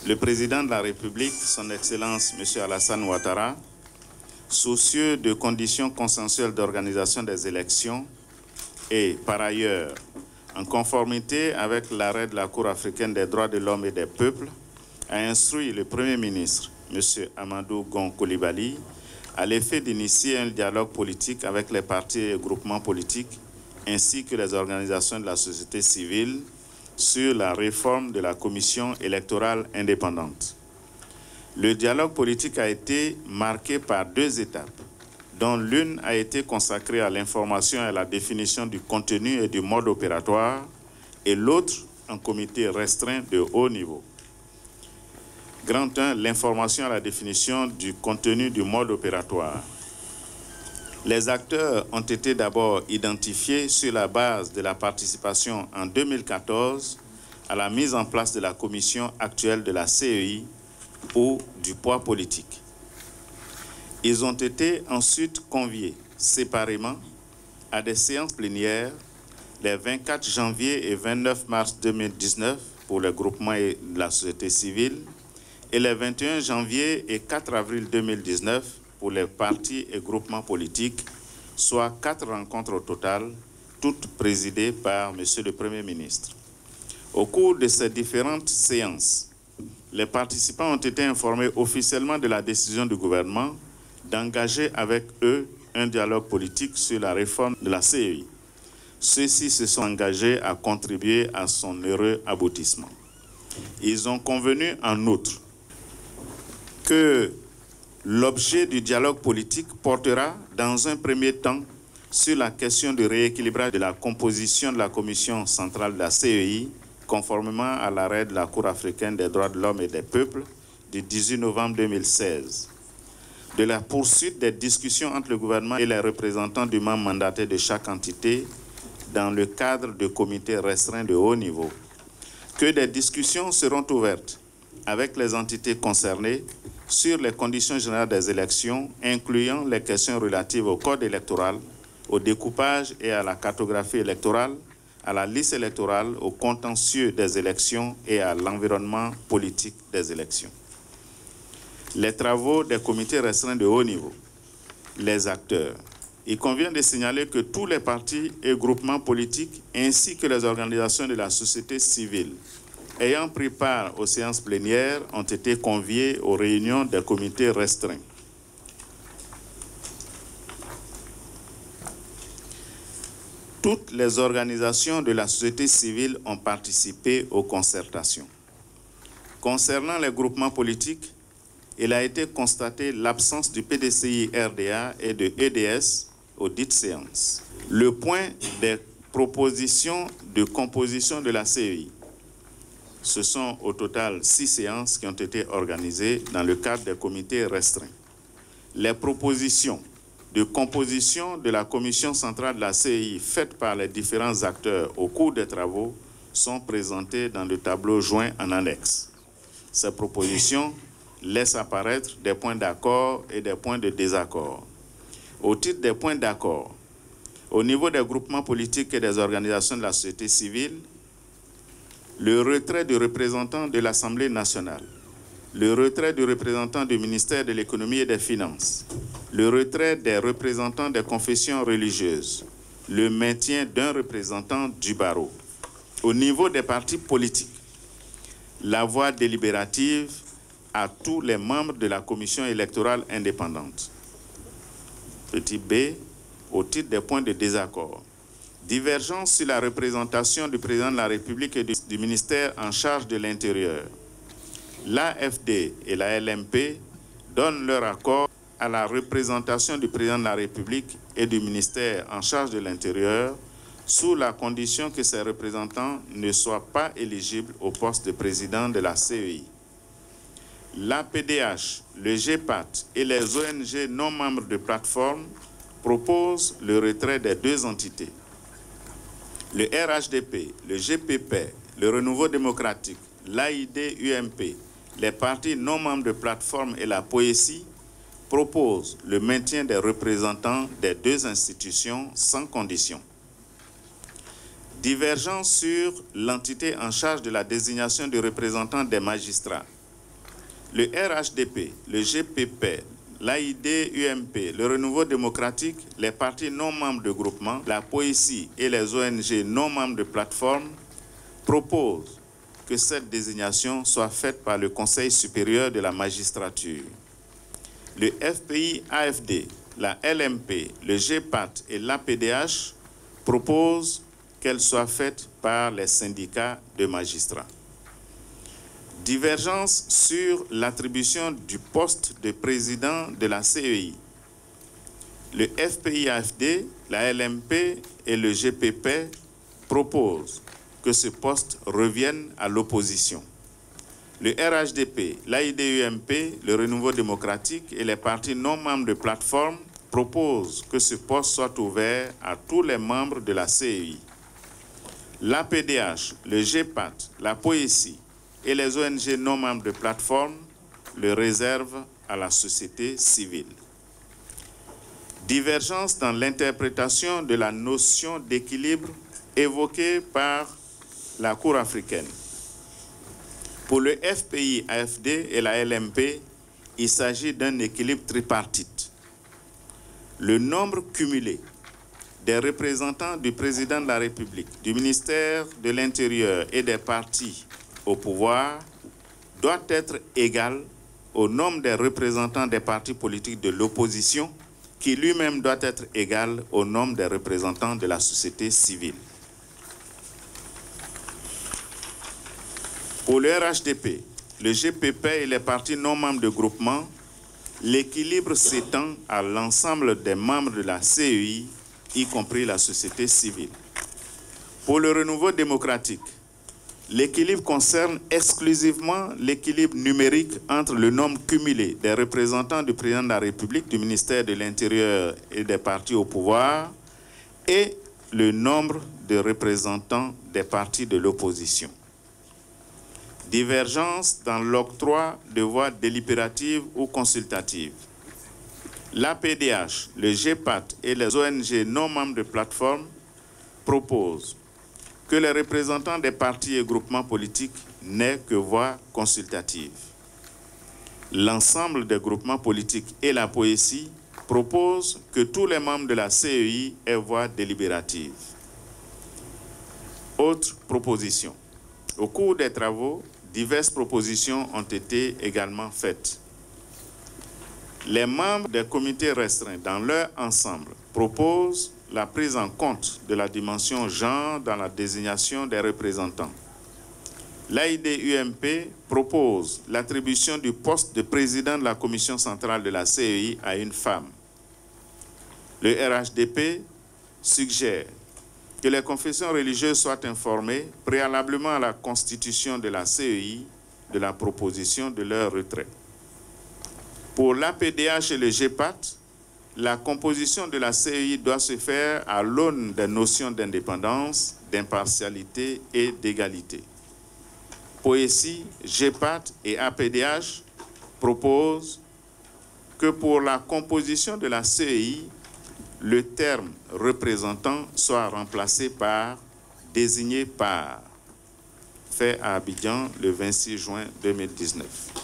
Le président de la République, son Excellence M. Alassane Ouattara, soucieux de conditions consensuelles d'organisation des élections et, par ailleurs, en conformité avec l'arrêt de la Cour africaine des droits de l'homme et des peuples, a instruit le Premier ministre, M. Amadou Gon Coulibaly, à l'effet d'initier un dialogue politique avec les partis et groupements politiques ainsi que les organisations de la société civile sur la réforme de la commission électorale indépendante. Le dialogue politique a été marqué par 2 étapes, dont l'une a été consacrée à l'information et à la définition du contenu et du mode opératoire, et l'autre, un comité restreint de haut niveau. Grand 1, l'information et la définition du contenu du mode opératoire. Les acteurs ont été d'abord identifiés sur la base de la participation en 2014 à la mise en place de la commission actuelle de la CEI ou du poids politique. Ils ont été ensuite conviés séparément à des séances plénières les 24 janvier et 29 mars 2019 pour le groupement et la société civile et les 21 janvier et 4 avril 2019 pour les partis et groupements politiques, soit 4 rencontres au total, toutes présidées par M. le Premier ministre. Au cours de ces différentes séances, les participants ont été informés officiellement de la décision du gouvernement d'engager avec eux un dialogue politique sur la réforme de la CEI. Ceux-ci se sont engagés à contribuer à son heureux aboutissement. Ils ont convenu en outre que l'objet du dialogue politique portera dans un premier temps sur la question du rééquilibrage de la composition de la commission centrale de la CEI, conformément à l'arrêt de la Cour africaine des droits de l'homme et des peuples du 18 novembre 2016, de la poursuite des discussions entre le gouvernement et les représentants du membre mandaté de chaque entité dans le cadre de comités restreints de haut niveau, que des discussions seront ouvertes avec les entités concernées sur les conditions générales des élections, incluant les questions relatives au code électoral, au découpage et à la cartographie électorale, à la liste électorale, au contentieux des élections et à l'environnement politique des élections. Les travaux des comités restreints de haut niveau, les acteurs. Il convient de signaler que tous les partis et groupements politiques ainsi que les organisations de la société civile ayant pris part aux séances plénières ont été conviés aux réunions des comités restreints. Toutes les organisations de la société civile ont participé aux concertations. Concernant les groupements politiques, il a été constaté l'absence du PDCI-RDA et de EDS aux dites séances. Le point des propositions de composition de la CEI. Ce sont au total 6 séances qui ont été organisées dans le cadre des comités restreints. Les propositions de composition de la commission centrale de la CEI faites par les différents acteurs au cours des travaux sont présentées dans le tableau joint en annexe. Ces propositions laissent apparaître des points d'accord et des points de désaccord. Au titre des points d'accord, au niveau des groupements politiques et des organisations de la société civile, le retrait du représentant de l'Assemblée nationale, le retrait du représentant du ministère de l'économie et des finances, le retrait des représentants des confessions religieuses, le maintien d'un représentant du barreau. Au niveau des partis politiques, la voix délibérative à tous les membres de la commission électorale indépendante. Petit b, au titre des points de désaccord. Divergence sur la représentation du président de la République et du ministère en charge de l'Intérieur. L'AFD et la LMP donnent leur accord à la représentation du président de la République et du ministère en charge de l'Intérieur sous la condition que ces représentants ne soient pas éligibles au poste de président de la CEI. L'APDH, le GEPAT et les ONG non membres de plateforme proposent le retrait des 2 entités. Le RHDP, le GPP, le Renouveau démocratique, l'AID-UMP, les partis non membres de plateforme et la POESI proposent le maintien des représentants des 2 institutions sans condition. Divergence sur l'entité en charge de la désignation du représentant des magistrats. le RHDP, le GPP, l'AID-UMP, le Renouveau démocratique, les partis non membres de groupement, la POESI et les ONG non membres de plateforme proposent que cette désignation soit faite par le Conseil supérieur de la magistrature. Le FPI-AFD, la LMP, le GPAT et l'APDH proposent qu'elle soit faite par les syndicats de magistrats. Divergence sur l'attribution du poste de président de la CEI. Le FPI-AFD, la LMP et le GPP proposent que ce poste revienne à l'opposition. Le RHDP, l'AID-UMP, le Renouveau démocratique et les partis non membres de plateforme proposent que ce poste soit ouvert à tous les membres de la CEI. L'APDH, le GPAT, la POESI et les ONG non membres de plateforme le réservent à la société civile. Divergence dans l'interprétation de la notion d'équilibre évoquée par la Cour africaine. Pour le FPI-AFD et la LMP, il s'agit d'un équilibre tripartite. Le nombre cumulé des représentants du président de la République, du ministère de l'Intérieur et des partis au pouvoir doit être égal au nombre des représentants des partis politiques de l'opposition, qui lui-même doit être égal au nombre des représentants de la société civile. Pour le RHDP, le GPP et les partis non membres de groupement, l'équilibre s'étend à l'ensemble des membres de la CEI, y compris la société civile. Pour le Renouveau démocratique, l'équilibre concerne exclusivement l'équilibre numérique entre le nombre cumulé des représentants du président de la République, du ministère de l'Intérieur et des partis au pouvoir et le nombre de représentants des partis de l'opposition. Divergence dans l'octroi de voix délibératives ou consultatives. L'APDH, le GPAT et les ONG non membres de plateforme proposent que les représentants des partis et groupements politiques n'aient que voix consultative. L'ensemble des groupements politiques et la POESI proposent que tous les membres de la CEI aient voix délibérative. Autre proposition. Au cours des travaux, diverses propositions ont été également faites. Les membres des comités restreints, dans leur ensemble, proposent la prise en compte de la dimension genre dans la désignation des représentants. L'AID-UMP propose l'attribution du poste de président de la commission centrale de la CEI à une femme. Le RHDP suggère que les confessions religieuses soient informées préalablement à la constitution de la CEI de la proposition de leur retrait. Pour l'APDH et le GPAT, la composition de la CEI doit se faire à l'aune des notions d'indépendance, d'impartialité et d'égalité. POESI, GPAT et APDH proposent que pour la composition de la CEI, le terme représentant soit remplacé par désigné par, fait à Abidjan le 26 juin 2019.